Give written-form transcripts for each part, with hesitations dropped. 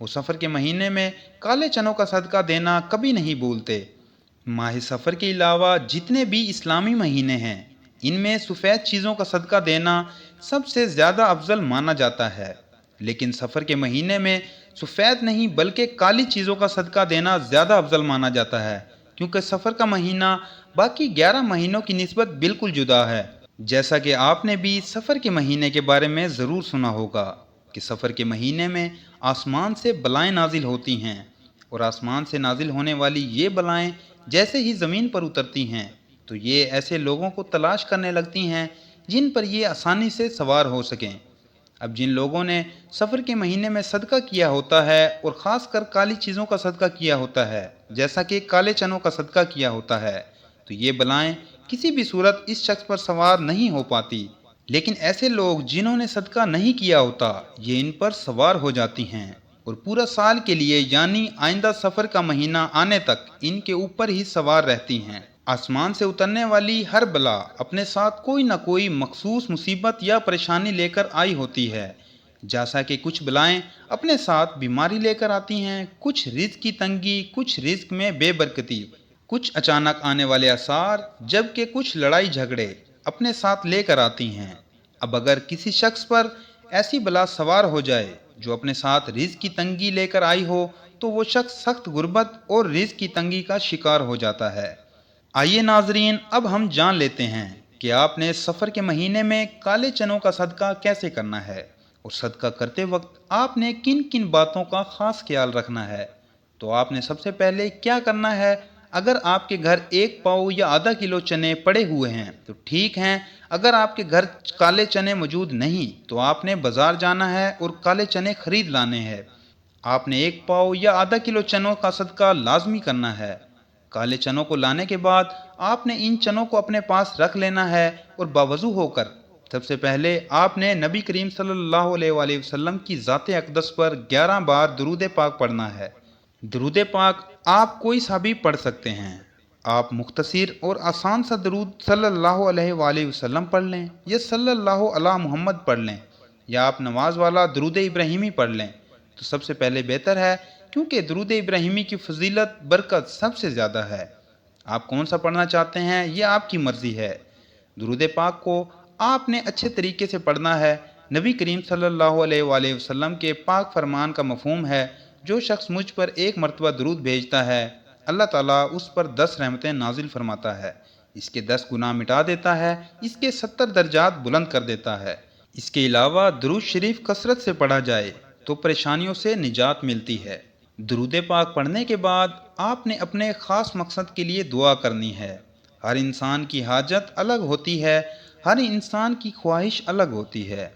وہ سفر کے مہینے میں کالے چنوں کا صدقہ دینا کبھی نہیں بھولتے۔ ماہ سفر کے علاوہ جتنے بھی اسلامی مہینے ہیں ان میں سفید چیزوں کا صدقہ دینا سب سے زیادہ افضل مانا جاتا ہے، لیکن سفر کے مہینے میں سفید نہیں بلکہ کالی چیزوں کا صدقہ دینا زیادہ افضل مانا جاتا ہے، کیونکہ سفر کا مہینہ باقی 11 مہینوں کی نسبت بالکل جدا ہے۔ جیسا کہ آپ نے بھی سفر کے مہینے کے بارے میں ضرور سنا ہوگا کہ سفر کے مہینے میں آسمان سے بلائیں نازل ہوتی ہیں، اور آسمان سے نازل ہونے والی یہ بلائیں جیسے ہی زمین پر اترتی ہیں تو یہ ایسے لوگوں کو تلاش کرنے لگتی ہیں جن پر یہ آسانی سے سوار ہو سکیں۔ اب جن لوگوں نے سفر کے مہینے میں صدقہ کیا ہوتا ہے اور خاص کر کالی چیزوں کا صدقہ کیا ہوتا ہے، جیسا کہ کالے چنوں کا صدقہ کیا ہوتا ہے، تو یہ بلائیں کسی بھی صورت اس شخص پر سوار نہیں ہو پاتی، لیکن ایسے لوگ جنہوں نے صدقہ نہیں کیا ہوتا یہ ان پر سوار ہو جاتی ہیں، اور پورا سال کے لیے یعنی آئندہ سفر کا مہینہ آنے تک ان کے اوپر ہی سوار رہتی ہیں۔ آسمان سے اترنے والی ہر بلا اپنے ساتھ کوئی نہ کوئی مخصوص مصیبت یا پریشانی لے کر آئی ہوتی ہے، جیسا کہ کچھ بلائیں اپنے ساتھ بیماری لے کر آتی ہیں، کچھ رزق کی تنگی، کچھ رزق میں بے برکتی، کچھ اچانک آنے والے آثار، جبکہ کچھ لڑائی جھگڑے اپنے ساتھ لے کر آتی ہیں۔ اب اگر کسی شخص پر ایسی بلا سوار ہو جائے جو اپنے ساتھ رزق کی تنگی لے کر آئی ہو تو وہ شخص سخت غربت اور رزق کی تنگی کا شکار ہو جاتا ہے۔ آئیے ناظرین، اب ہم جان لیتے ہیں کہ آپ نے سفر کے مہینے میں کالے چنوں کا صدقہ کیسے کرنا ہے، اور صدقہ کرتے وقت آپ نے کن کن باتوں کا خاص خیال رکھنا ہے۔ تو آپ نے سب سے پہلے کیا کرنا ہے، اگر آپ کے گھر 1 پاؤ یا آدھا کلو چنے پڑے ہوئے ہیں تو ٹھیک ہیں، اگر آپ کے گھر کالے چنے موجود نہیں تو آپ نے بازار جانا ہے اور کالے چنے خرید لانے ہیں۔ آپ نے 1 پاؤ یا آدھا کلو چنوں کا صدقہ لازمی کرنا ہے۔ کالے چنوں کو لانے کے بعد آپ نے ان چنوں کو اپنے پاس رکھ لینا ہے، اور باوضو ہو کر سب سے پہلے آپ نے نبی کریم صلی اللہ علیہ وآلہ وسلم کی ذات اقدس پر 11 بار درود پاک پڑھنا ہے۔ درود پاک آپ کوئی سا بھی پڑھ سکتے ہیں۔ آپ مختصر اور آسان سا درود صلی اللہ علیہ وآلہ وسلم پڑھ لیں، یا صلی اللہ علی محمد پڑھ لیں، یا آپ نماز والا درود ابراہیمی پڑھ لیں تو سب سے پہلے بہتر ہے، کیونکہ درود ابراہیمی کی فضیلت برکت سب سے زیادہ ہے۔ آپ کون سا پڑھنا چاہتے ہیں یہ آپ کی مرضی ہے۔ درود پاک کو آپ نے اچھے طریقے سے پڑھنا ہے۔ نبی کریم صلی اللہ علیہ وآلہ وسلم کے پاک فرمان کا مفہوم ہے، جو شخص مجھ پر 1 مرتبہ درود بھیجتا ہے اللہ تعالیٰ اس پر 10 رحمتیں نازل فرماتا ہے، اس کے 10 گناہ مٹا دیتا ہے، اس کے 70 درجات بلند کر دیتا ہے۔ اس کے علاوہ درود شریف کثرت سے پڑھا جائے تو پریشانیوں سے نجات ملتی ہے۔ درود پاک پڑھنے کے بعد آپ نے اپنے خاص مقصد کے لیے دعا کرنی ہے۔ ہر انسان کی حاجت الگ ہوتی ہے، ہر انسان کی خواہش الگ ہوتی ہے،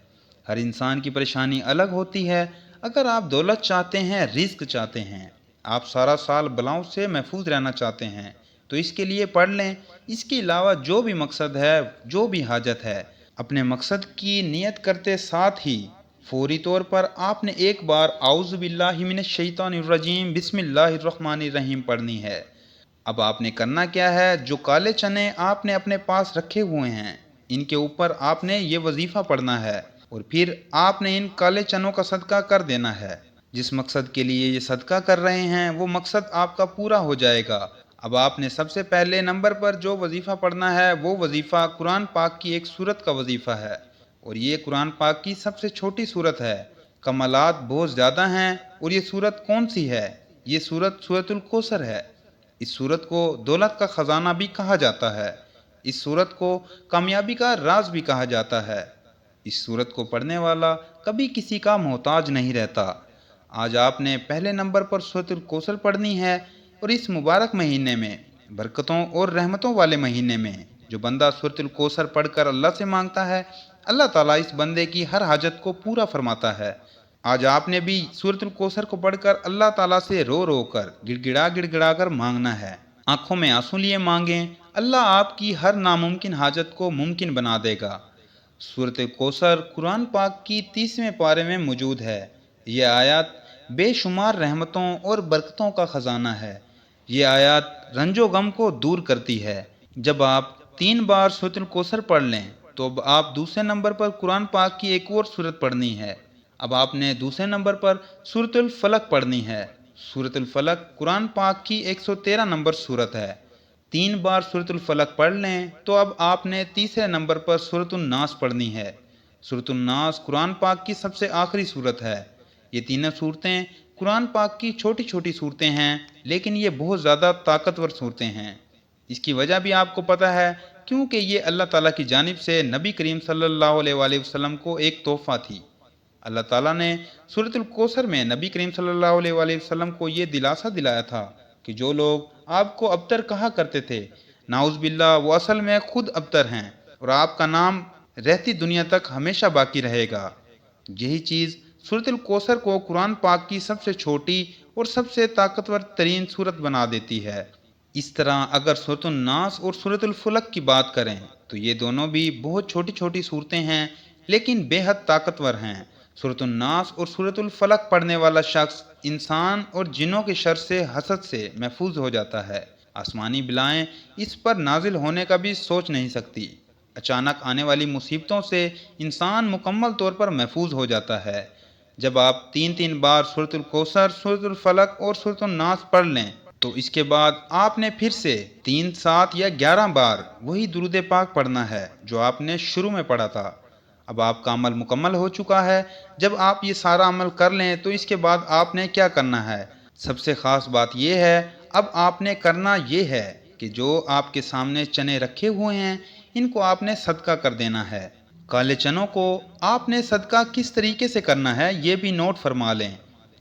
ہر انسان کی پریشانی الگ ہوتی ہے۔ اگر آپ دولت چاہتے ہیں، رزق چاہتے ہیں، آپ سارا سال بلاؤں سے محفوظ رہنا چاہتے ہیں تو اس کے لیے پڑھ لیں۔ اس کے علاوہ جو بھی مقصد ہے، جو بھی حاجت ہے، اپنے مقصد کی نیت کرتے ساتھ ہی فوری طور پر آپ نے 1 بار اعوذ باللہ من الشیطان الرجیم بسم اللہ الرحمن الرحیم پڑھنی ہے۔ اب آپ نے کرنا کیا ہے، جو کالے چنے آپ نے اپنے پاس رکھے ہوئے ہیں ان کے اوپر آپ نے یہ وظیفہ پڑھنا ہے، اور پھر آپ نے ان کالے چنوں کا صدقہ کر دینا ہے۔ جس مقصد کے لیے یہ صدقہ کر رہے ہیں وہ مقصد آپ کا پورا ہو جائے گا۔ اب آپ نے سب سے پہلے نمبر پر جو وظیفہ پڑھنا ہے وہ وظیفہ قرآن پاک کی ایک سورت کا وظیفہ ہے، اور یہ قرآن پاک کی سب سے چھوٹی سورت ہے۔ کمالات بہت زیادہ ہیں، اور یہ سورت کون سی ہے؟ یہ سورت سورۃ الکوثر ہے۔ اس سورت کو دولت کا خزانہ بھی کہا جاتا ہے۔ اس سورت کو کامیابی کا راز بھی کہا جاتا ہے۔ اس سورت کو پڑھنے والا کبھی کسی کا محتاج نہیں رہتا۔ آج آپ نے پہلے نمبر پر سورۃ الکوثر پڑھنی ہے، اور اس مبارک مہینے میں، برکتوں اور رحمتوں والے مہینے میں، جو بندہ سورۃ الکوثر پڑھ کر اللہ سے مانگتا ہے، اللہ تعالیٰ اس بندے کی ہر حاجت کو پورا فرماتا ہے۔ آج آپ نے بھی سورۃ الکوثر کو پڑھ کر اللہ تعالیٰ سے رو رو کر، گڑ گڑا کر مانگنا ہے۔ آنکھوں میں آنسو لیے مانگیں، اللہ آپ کی ہر ناممکن حاجت کو ممکن بنا دے گا۔ سورۃ کوثر قرآن پاک کی 30ویں پارے میں موجود ہے۔ یہ آیات بے شمار رحمتوں اور برکتوں کا خزانہ ہے۔ یہ آیات رنج و غم کو دور کرتی ہے۔ جب آپ 3 بار سورۃ الکوثر پڑھ لیں تو اب آپ دوسرے نمبر پر قرآن پاک کی ایک اور سورت پڑھنی ہے۔ اب آپ نے دوسرے نمبر پر سورۃ الفلق پڑھنی ہے۔ سورۃ الفلق قرآن پاک کی 113 نمبر سورت ہے۔ 3 بار سورۃ الفلق پڑھ لیں تو اب آپ نے تیسرے نمبر پر سورۃ الناس پڑھنی ہے۔ سورۃ الناس قرآن پاک کی سب سے آخری سورت ہے۔ یہ تینوں صورتیں قرآن پاک کی چھوٹی چھوٹی صورتیں ہیں، لیکن یہ بہت زیادہ طاقتور صورتیں ہیں۔ اس کی وجہ بھی آپ کو پتہ ہے، کیونکہ یہ اللہ تعالیٰ کی جانب سے نبی کریم صلی اللہ علیہ وآلہ وسلم کو ایک تحفہ تھی۔ اللہ تعالیٰ نے سورۃ الکوثر میں نبی کریم صلی اللہ علیہ وآلہ وسلم کو یہ دلاسا دلایا تھا کہ جو لوگ آپ کو ابتر کہا کرتے تھے، نعوذ باللہ وہ اصل میں خود ابتر ہیں، اور آپ کا نام رہتی دنیا تک ہمیشہ باقی رہے گا۔ یہی چیز سورۃ الکوثر کو قرآن پاک کی سب سے چھوٹی اور سب سے طاقتور ترین سورت بنا دیتی ہے۔ اس طرح اگر سورۃ الناس اور سورۃ الفلق کی بات کریں تو یہ دونوں بھی بہت چھوٹی چھوٹی صورتیں ہیں، لیکن بے حد طاقتور ہیں۔ سورۃ الناس اور سورۃ الفلق پڑھنے والا شخص انسان اور جنوں کے شر سے، حسد سے محفوظ ہو جاتا ہے۔ آسمانی بلائیں اس پر نازل ہونے کا بھی سوچ نہیں سکتی۔ اچانک آنے والی مصیبتوں سے انسان مکمل طور پر محفوظ ہو جاتا ہے۔ جب آپ 3 بار سورۃ الکوثر، سورۃ الفلق اور سورۃ الناس پڑھ لیں تو اس کے بعد آپ نے پھر سے 3، 7 یا 11 بار وہی درود پاک پڑھنا ہے جو آپ نے شروع میں پڑھا تھا۔ اب آپ کا عمل مکمل ہو چکا ہے۔ جب آپ یہ سارا عمل کر لیں تو اس کے بعد آپ نے کیا کرنا ہے؟ سب سے خاص بات یہ ہے، اب آپ نے کرنا یہ ہے کہ جو آپ کے سامنے چنے رکھے ہوئے ہیں ان کو آپ نے صدقہ کر دینا ہے۔ کالے چنوں کو آپ نے صدقہ کس طریقے سے کرنا ہے یہ بھی نوٹ فرما لیں۔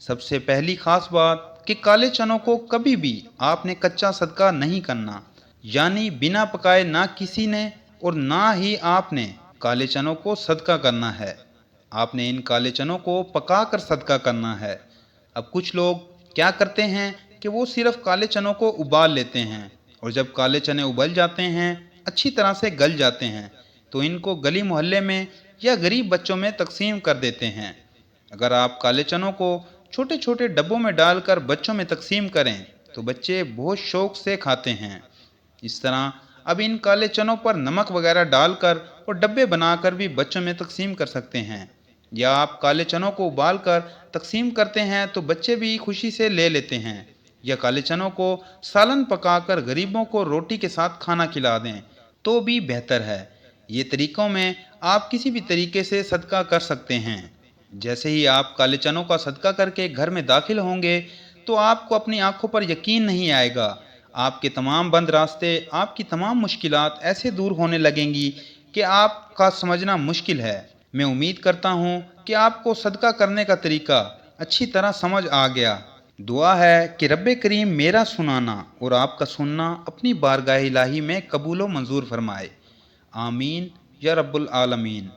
سب سے پہلی خاص بات کہ کالے چنوں کو کبھی بھی آپ نے کچا صدقہ نہیں کرنا، یعنی بنا پکائے نہ کسی نے اور نہ ہی آپ نے کالے چنوں کو صدقہ کرنا ہے۔ آپ نے ان کالے چنوں کو پکا کر صدقہ کرنا ہے۔ اب کچھ لوگ کیا کرتے ہیں کہ وہ صرف کالے چنوں کو ابال لیتے ہیں، اور جب کالے چنے ابل جاتے ہیں، اچھی طرح سے گل جاتے ہیں، تو ان کو گلی محلے میں یا غریب بچوں میں تقسیم کر دیتے ہیں۔ اگر آپ کالے چنوں کو چھوٹے چھوٹے ڈبوں میں ڈال کر بچوں میں تقسیم کریں تو بچے بہت شوق سے کھاتے ہیں۔ اس طرح اب ان کالے چنوں پر نمک وغیرہ ڈال کر اور ڈبے بنا کر بھی بچوں میں تقسیم کر سکتے ہیں، یا آپ کالے چنوں کو ابال کر تقسیم کرتے ہیں تو بچے بھی خوشی سے لے لیتے ہیں، یا کالے چنوں کو سالن پکا کر غریبوں کو روٹی کے ساتھ کھانا کھلا دیں تو بھی بہتر ہے۔ یہ طریقوں میں آپ کسی بھی طریقے سے صدقہ کر سکتے ہیں۔ جیسے ہی آپ کالے چنوں کا صدقہ کر کے گھر میں داخل ہوں گے تو آپ کو اپنی آنکھوں پر یقین نہیں آئے گا۔ آپ کے تمام بند راستے، آپ کی تمام مشکلات ایسے دور ہونے لگیں گی کہ آپ کا سمجھنا مشکل ہے۔ میں امید کرتا ہوں کہ آپ کو صدقہ کرنے کا طریقہ اچھی طرح سمجھ آ گیا۔ دعا ہے کہ رب کریم میرا سنانا اور آپ کا سننا اپنی بارگاہ الہی میں قبول و منظور فرمائے۔ آمین یا رب العالمین۔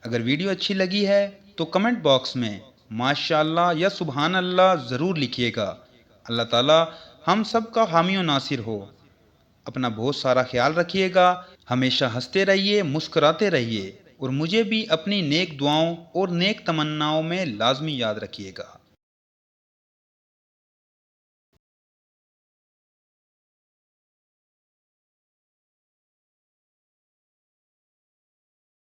اگر ویڈیو اچھی لگی ہے تو کمنٹ باکس میں ماشاءاللہ یا سبحان اللہ ضرور لکھیے گا۔ اللہ تعالی ہم سب کا حامی و ناصر ہو۔ اپنا بہت سارا خیال رکھیے گا، ہمیشہ ہنستے رہیے، مسکراتے رہیے، اور مجھے بھی اپنی نیک دعاؤں اور نیک تمناؤں میں لازمی یاد رکھیے گا۔